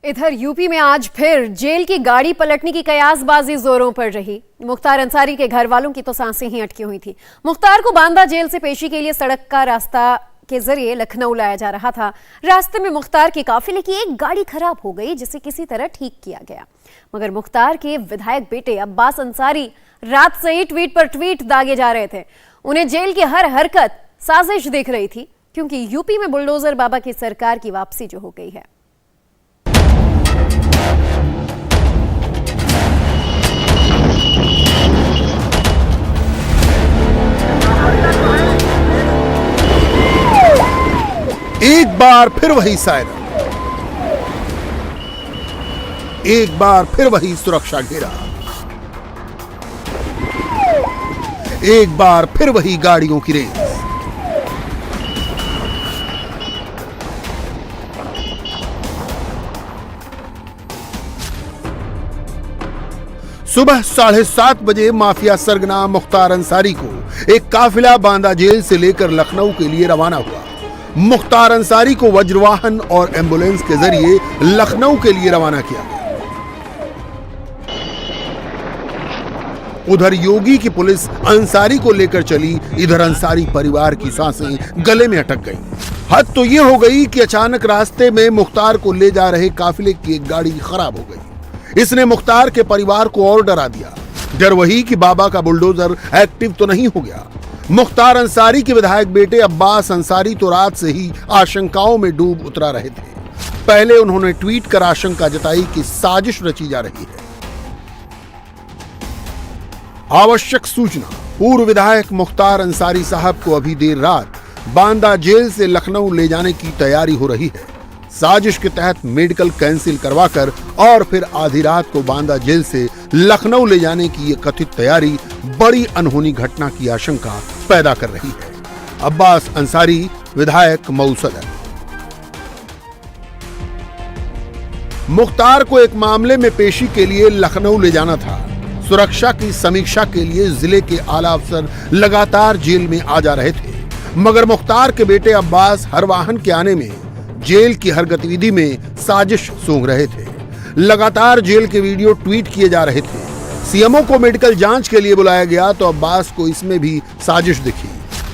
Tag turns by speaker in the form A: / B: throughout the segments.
A: इधर यूपी में आज फिर जेल की गाड़ी पलटने की कयासबाजी जोरों पर रही। मुख्तार अंसारी के घर वालों की तो सांसें ही अटकी हुई थी। मुख्तार को बांदा जेल से पेशी के लिए सड़क का रास्ता के जरिए लखनऊ लाया जा रहा था। रास्ते में मुख्तार के काफिले की एक गाड़ी खराब हो गई, जिसे किसी तरह ठीक किया गया। मगर मुख्तार के विधायक बेटे अब्बास अंसारी रात से ही ट्वीट पर ट्वीट दागे जा रहे थे। उन्हें जेल की हर हरकत साजिश दिख रही थी, क्योंकि यूपी में बुलडोजर बाबा की सरकार की वापसी जो हो गई है।
B: एक बार फिर वही सायरन, एक बार फिर वही सुरक्षा घेरा, एक बार फिर वही गाड़ियों की रेस। सुबह 7:30 बजे माफिया सरगना मुख्तार अंसारी को एक काफिला बांदा जेल से लेकर लखनऊ के लिए रवाना हुआ। मुख्तार अंसारी को वज्रवाहन और एम्बुलेंस के जरिए लखनऊ के लिए रवाना किया गया। उधर योगी की पुलिस अंसारी को लेकर चली, इधर अंसारी परिवार की सांसें गले में अटक गईं। हद तो यह हो गई कि अचानक रास्ते में मुख्तार को ले जा रहे काफिले की एक गाड़ी खराब हो गई। इसने मुख्तार के परिवार को और डरा दिया। डर वही कि बाबा का बुलडोजर एक्टिव तो नहीं हो गया। मुख्तार अंसारी के विधायक बेटे अब्बास अंसारी तो रात से ही आशंकाओं में डूब उतरा रहे थे। पहले उन्होंने ट्वीट कर आशंका जताई कि साजिश रची जा रही है। आवश्यक सूचना, पूर्व विधायक मुख्तार अंसारी साहब को अभी देर रात बांदा जेल से लखनऊ ले जाने की तैयारी हो रही है। साजिश के तहत मेडिकल कैंसिल करवाकर और फिर आधी रात को बांदा जेल से लखनऊ ले जाने की यह कथित तैयारी बड़ी अनहोनी घटना की आशंका पैदा कर रही है। अब्बास अंसारी, विधायक मऊ सदर। मुख्तार को एक मामले में पेशी के लिए लखनऊ ले जाना था। सुरक्षा की समीक्षा के लिए जिले के आला अफसर लगातार जेल में आ जा रहे थे, मगर मुख्तार के बेटे अब्बास हर वाहन के आने में जेल की हर गतिविधि में साजिश सूंघ रहे थे। लगातार जेल के वीडियो ट्वीट किए जा रहे थे। सीएमओ को मेडिकल जांच के लिए बुलाया गया तो अब्बास को इसमें भी साजिश दिखी।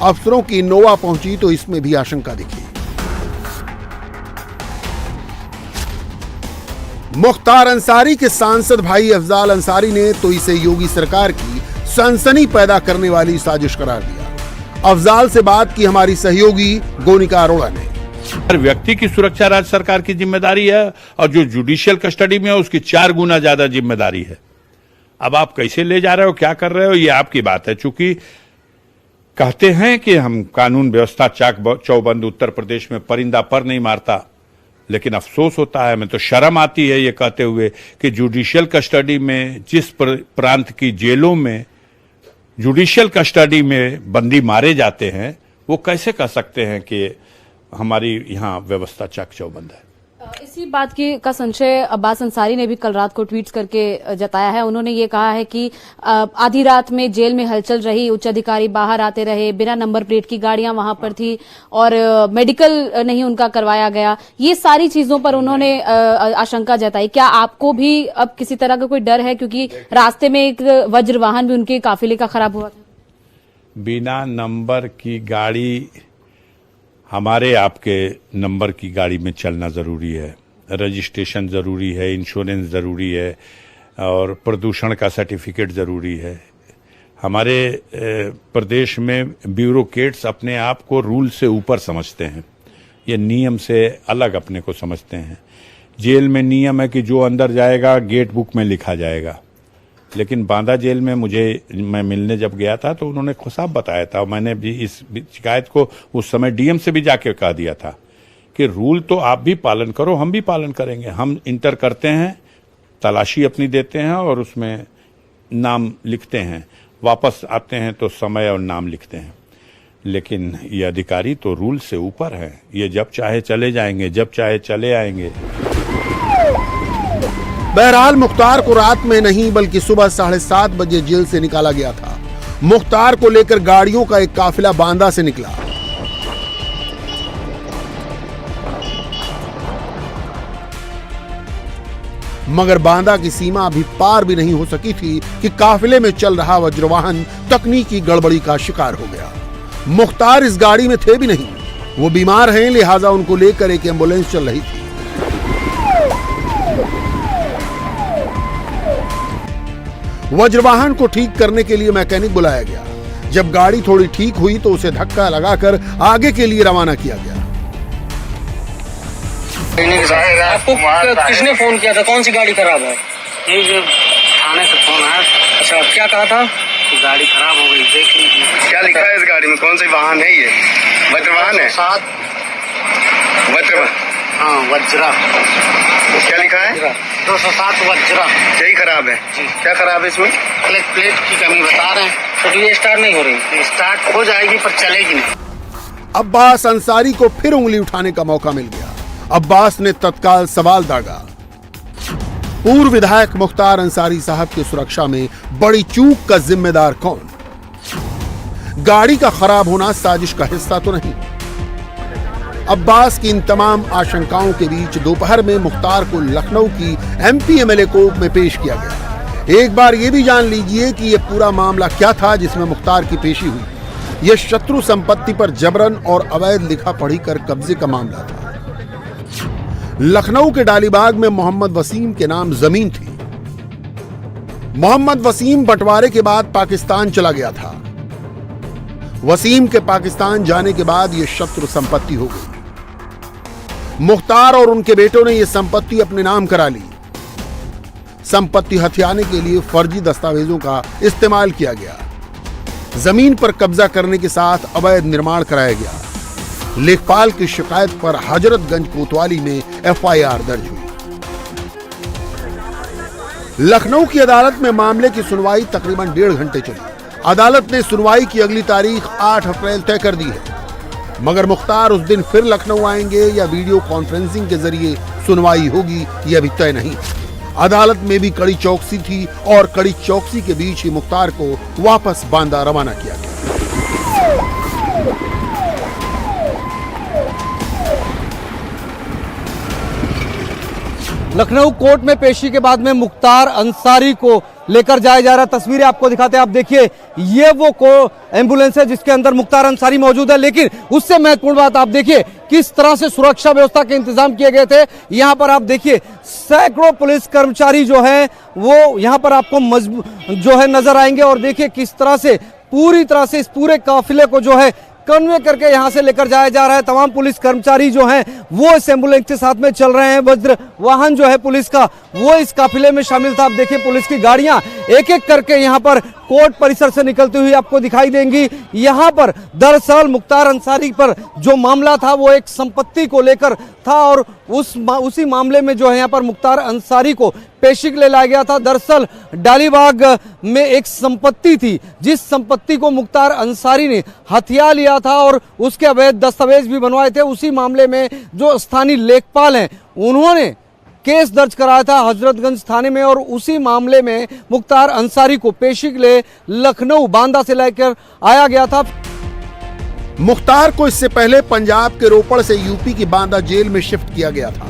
B: अफसरों की इनोवा पहुंची तो इसमें भी आशंका दिखी। मुख्तार अंसारी के सांसद भाई अफजाल अंसारी ने तो इसे योगी सरकार की सनसनी पैदा करने वाली साजिश करार दिया। अफजाल से बात की हमारी सहयोगी गोनिका अरोड़ा ने।
C: हर व्यक्ति की सुरक्षा राज्य सरकार की जिम्मेदारी है और जो जुडिशियल कस्टडी में है उसकी 4 गुना ज्यादा जिम्मेदारी है। अब आप कैसे ले जा रहे हो, क्या कर रहे हो, ये आपकी बात है। चूंकि कहते हैं कि हम कानून व्यवस्था चाक चौबंद, उत्तर प्रदेश में परिंदा पर नहीं मारता, लेकिन अफसोस होता है, मैं तो शर्म आती है ये कहते हुए कि जुडिशियल कस्टडी में जिस प्रांत की जेलों में जुडिशियल कस्टडी में बंदी मारे जाते हैं, वो कैसे कह सकते हैं कि हमारी यहाँ व्यवस्था चाक चौबंद है।
D: इसी बात की का संशय अब्बास अंसारी ने भी कल रात को ट्वीट करके जताया है। उन्होंने ये कहा है कि आधी रात में जेल में हलचल रही, उच्च अधिकारी बाहर आते रहे, बिना नंबर प्लेट की गाड़ियां वहां पर थी और मेडिकल नहीं उनका करवाया गया। ये सारी चीजों पर उन्होंने आशंका जताई। क्या आपको भी अब किसी तरह का कोई डर है, क्योंकि रास्ते में एक वज्र वाहन भी उनके काफिले का खराब हुआ था?
C: बिना नंबर की गाड़ी, हमारे आपके नंबर की गाड़ी में चलना ज़रूरी है, रजिस्ट्रेशन ज़रूरी है, इंश्योरेंस ज़रूरी है और प्रदूषण का सर्टिफिकेट ज़रूरी है। हमारे प्रदेश में ब्यूरोक्रेट्स अपने आप को रूल से ऊपर समझते हैं, ये नियम से अलग अपने को समझते हैं। जेल में नियम है कि जो अंदर जाएगा गेट बुक में लिखा जाएगा, लेकिन बांदा जेल में मैं मिलने जब गया था तो उन्होंने खुशाब बताया था। मैंने भी इस शिकायत को उस समय डीएम से भी जाके कह दिया था कि रूल तो आप भी पालन करो, हम भी पालन करेंगे। हम इंटर करते हैं, तलाशी अपनी देते हैं और उसमें नाम लिखते हैं, वापस आते हैं तो समय और नाम लिखते हैं। लेकिन ये अधिकारी तो रूल से ऊपर है, ये जब चाहे चले जाएंगे, जब चाहे चले आएंगे।
B: बहरहाल मुख्तार को रात में नहीं बल्कि सुबह 7:30 बजे जेल से निकाला गया था। मुख्तार को लेकर गाड़ियों का एक काफिला बांदा से निकला। मगर बांदा की सीमा अभी पार भी नहीं हो सकी थी कि काफिले में चल रहा वज्रवाहन तकनीकी गड़बड़ी का शिकार हो गया। मुख्तार इस गाड़ी में थे भी नहीं, वो बीमार हैं, लिहाजा उनको लेकर एक एम्बुलेंस चल रही थी। वज्रवाहन को ठीक करने के लिए मैकेनिक बुलाया गया। जब गाड़ी थोड़ी ठीक हुई तो उसे धक्का लगाकर आगे के लिए रवाना किया गया।
E: आपको किसने फोन किया था? कौन सी गाड़ी खराब है?
F: ये थाने से फोन आया।
E: अच्छा, क्या कहा था?
F: गाड़ी खराब हो गई, देख लीजिए।
G: क्या लिखा है इस गाड़ी में? कौन सी वाहन है ये? वज्रवाहन है?
F: 7
G: वज्र,
F: हाँ वज्रा।
G: क्या लिखा है?
F: 207 वज्रा।
G: यही खराब है? क्या खराब है इसमें?
F: प्लेट की कमी बता रहे हैं।
E: तो ये स्टार्ट नहीं हो रही?
F: स्टार्ट हो जाएगी पर चलेगी नहीं।
B: अब्बास अंसारी को फिर उंगली उठाने का मौका मिल गया। अब्बास ने तत्काल सवाल दागा, पूर्व विधायक मुख्तार अंसारी साहब की सुरक्षा में बड़ी चूक का जिम्मेदार कौन? गाड़ी का खराब होना साजिश का हिस्सा तो नहीं? अब्बास की इन तमाम आशंकाओं के बीच दोपहर में मुख्तार को लखनऊ की एमपी एमएलए कोर्ट में पेश किया गया। एक बार यह भी जान लीजिए कि यह पूरा मामला क्या था जिसमें मुख्तार की पेशी हुई। यह शत्रु संपत्ति पर जबरन और अवैध लिखा पढ़ी कर कब्जे का मामला था। लखनऊ के डालीबाग में मोहम्मद वसीम के नाम जमीन थी। मोहम्मद वसीम बंटवारे के बाद पाकिस्तान चला गया था। वसीम के पाकिस्तान जाने के बाद यह शत्रु संपत्ति हो गई। मुख्तार और उनके बेटों ने यह संपत्ति अपने नाम करा ली। संपत्ति हथियाने के लिए फर्जी दस्तावेजों का इस्तेमाल किया गया। जमीन पर कब्जा करने के साथ अवैध निर्माण कराया गया। लेखपाल की शिकायत पर हजरतगंज कोतवाली में एफआईआर दर्ज हुई। लखनऊ की अदालत में मामले की सुनवाई तकरीबन 1.5 घंटे चली। अदालत ने सुनवाई की अगली तारीख 8 अप्रैल तय कर दी है, मगर मुख्तार उस दिन फिर लखनऊ आएंगे या वीडियो कॉन्फ्रेंसिंग के जरिए सुनवाई होगी, यह अभी तय नहीं। अदालत में भी कड़ी चौकसी थी और कड़ी चौकसी के बीच ही मुख्तार को वापस बांदा रवाना किया गया।
H: लखनऊ कोर्ट में पेशी के बाद में मुख्तार अंसारी को लेकर जाया जा रहा है। तस्वीरें आपको दिखाते हैं। आप देखिए, ये वो एम्बुलेंस है जिसके अंदर मुख्तार अंसारी मौजूद है। लेकिन उससे महत्वपूर्ण बात आप देखिए किस तरह से सुरक्षा व्यवस्था के इंतजाम किए गए थे। यहाँ पर आप देखिए सैकड़ों पुलिस कर्मचारी जो है वो यहाँ पर आपको जो है नजर आएंगे। और देखिए किस तरह से पूरी तरह से इस पूरे काफिले को जो है कन्वे करके यहां से लेकर जाया जा रहा है। तमाम पुलिस कर्मचारी जो हैं वो इस एम्बुलेंस के साथ में चल रहे हैं। वज्र वाहन जो है पुलिस का वो इस काफिले में शामिल था। आप देखिए पुलिस की गाड़ियां एक एक करके यहां पर कोर्ट परिसर से निकलती हुई आपको दिखाई देंगी। यहां पर दरअसल मुख्तार अंसारी पर जो मामला था वो एक संपत्ति को लेकर था और उसी मामले में जो है यहाँ पर मुख्तार अंसारी को पेशी के लिए लाया गया था। दरअसल डालीबाग में एक संपत्ति थी जिस संपत्ति को मुख्तार अंसारी ने हथिया लिया था और उसके अवैध दस्तावेज भी बनवाए थे। उसी मामले में जो स्थानीय लेखपाल हैं उन्होंने केस दर्ज कराया था हजरतगंज थाने में और उसी मामले में मुख्तार अंसारी को पेशी के लिए लखनऊ बांदा से लेकर आया गया था।
B: मुख्तार को इससे पहले पंजाब के रोपड़ से यूपी की बांदा जेल में शिफ्ट किया गया था।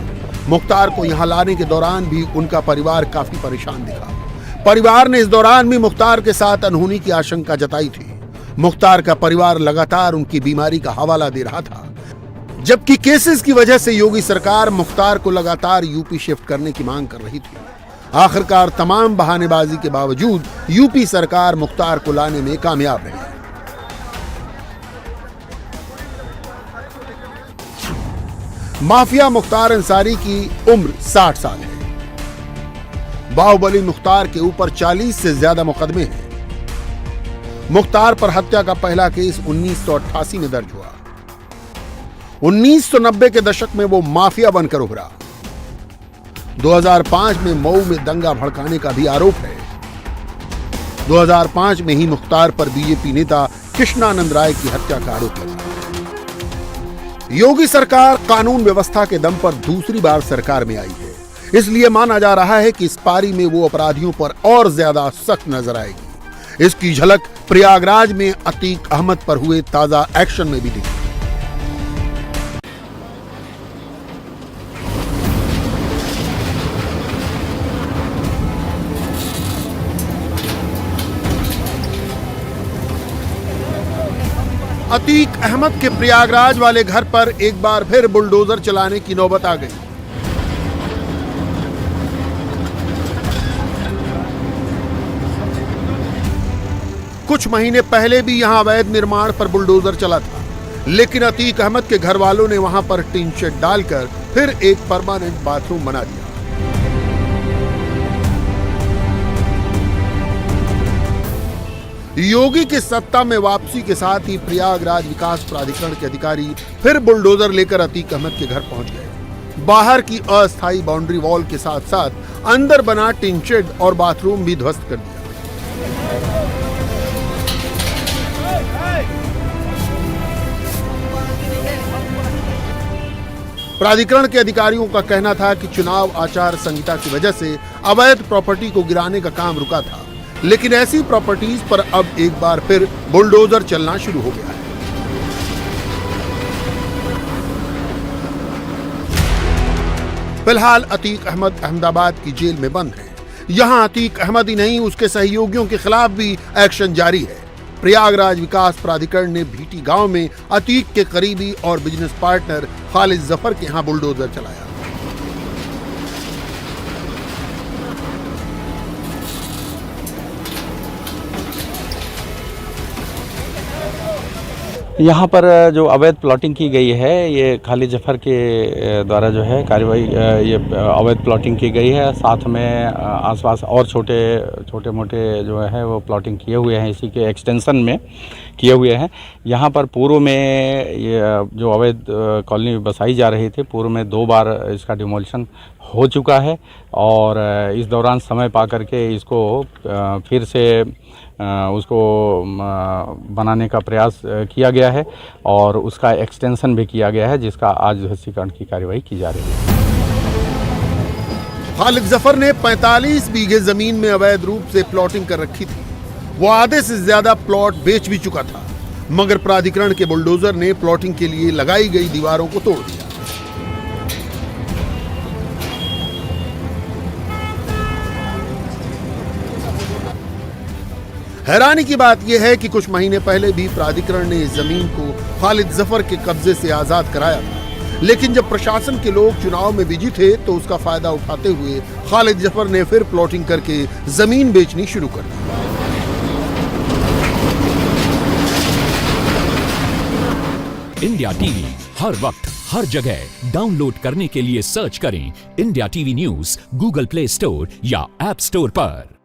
B: मुख्तार को यहां लाने के दौरान भी उनका परिवार काफी परेशान दिखा। परिवार ने इस दौरान भी मुख्तार के साथ अनहोनी की आशंका जताई थी। मुख्तार का परिवार लगातार उनकी बीमारी का हवाला दे रहा था, जबकि केसेस की वजह से योगी सरकार मुख्तार को लगातार यूपी शिफ्ट करने की मांग कर रही थी। आखिरकार तमाम बहानेबाजी के बावजूद यूपी सरकार मुख्तार को लाने में कामयाब रही। माफिया मुख्तार अंसारी की उम्र 60 साल है। बाहुबली मुख्तार के ऊपर 40 से ज्यादा मुकदमे हैं। मुख्तार पर हत्या का पहला केस 1988 में दर्ज हुआ। 1990 के दशक में वो माफिया बनकर उभरा। 2005 में मऊ में दंगा भड़काने का भी आरोप है। 2005 में ही मुख्तार पर बीजेपी नेता कृष्णानंद राय की हत्या का आरोप लगा। योगी सरकार कानून व्यवस्था के दम पर दूसरी बार सरकार में आई है, इसलिए माना जा रहा है कि इस पारी में वो अपराधियों पर और ज्यादा सख्त नजर आएगी। इसकी झलक प्रयागराज में अतीक अहमद पर हुए ताजा एक्शन में भी दिखी।
H: तस्वीरें। . . . . . . . . . . . . . . . . . . . . . . . . . . . . . . . . . . . . . . . . . . . . . . . . . . . . .
B: माफिया मुख्तार अंसारी की अतीक अहमद के प्रयागराज वाले घर पर एक बार फिर बुलडोजर चलाने की नौबत आ गई। कुछ महीने पहले भी यहां अवैध निर्माण पर बुलडोजर चला था, लेकिन अतीक अहमद के घर वालों ने वहां पर टीन शेड डालकर फिर एक परमानेंट बाथरूम बना दिया। योगी की सत्ता में वापसी के साथ ही प्रयागराज विकास प्राधिकरण के अधिकारी फिर बुलडोजर लेकर अतीक अहमद के घर पहुंच गए। बाहर की अस्थायी बाउंड्री वॉल के साथ साथ अंदर बना टिन शेड और बाथरूम भी ध्वस्त कर दिया। प्राधिकरण के अधिकारियों का कहना था कि चुनाव आचार संहिता की वजह से अवैध प्रॉपर्टी को गिराने का काम रुका था, लेकिन ऐसी प्रॉपर्टीज पर अब एक बार फिर बुलडोजर चलना शुरू हो गया है। फिलहाल अतीक अहमद अहमदाबाद की जेल में बंद है। यहां अतीक अहमद ही नहीं, उसके सहयोगियों के खिलाफ भी एक्शन जारी है। प्रयागराज विकास प्राधिकरण ने भीटी गांव में अतीक के करीबी और बिजनेस पार्टनर खालिद जफर के यहां बुलडोजर चलाया।
I: यहाँ पर जो अवैध प्लॉटिंग की गई है, ये खालिद जफर के द्वारा जो है कार्रवाई, ये अवैध प्लॉटिंग की गई है। साथ में आसपास और छोटे मोटे जो है वो प्लॉटिंग किए हुए हैं, इसी के एक्सटेंशन में किए हुए हैं। यहाँ पर पूर्व में ये जो अवैध कॉलोनी बसाई जा रही थी, पूर्व में 2 बार इसका डिमोलिशन हो चुका है और इस दौरान समय पा करके इसको फिर से उसको बनाने का प्रयास किया गया है और उसका एक्सटेंशन भी किया गया है, जिसका आज ध्वस्तीकरण की कार्रवाई की जा रही है।
B: खालिद जफर ने 45 बीघे जमीन में अवैध रूप से प्लॉटिंग कर रखी थी। वो आधे से ज्यादा प्लॉट बेच भी चुका था, मगर प्राधिकरण के बुलडोजर ने प्लॉटिंग के लिए लगाई गई दीवारों को तोड़ दिया। हैरानी की बात यह है कि कुछ महीने पहले भी प्राधिकरण ने इस जमीन को खालिद जफर के कब्जे से आजाद कराया था, लेकिन जब प्रशासन के लोग चुनाव में बिजी थे तो उसका फायदा उठाते हुए खालिद जफर ने फिर प्लॉटिंग करके जमीन बेचनी शुरू कर दी।
J: इंडिया टीवी हर वक्त हर जगह डाउनलोड करने के लिए सर्च करें India TV news Google play store या ऐप स्टोर पर।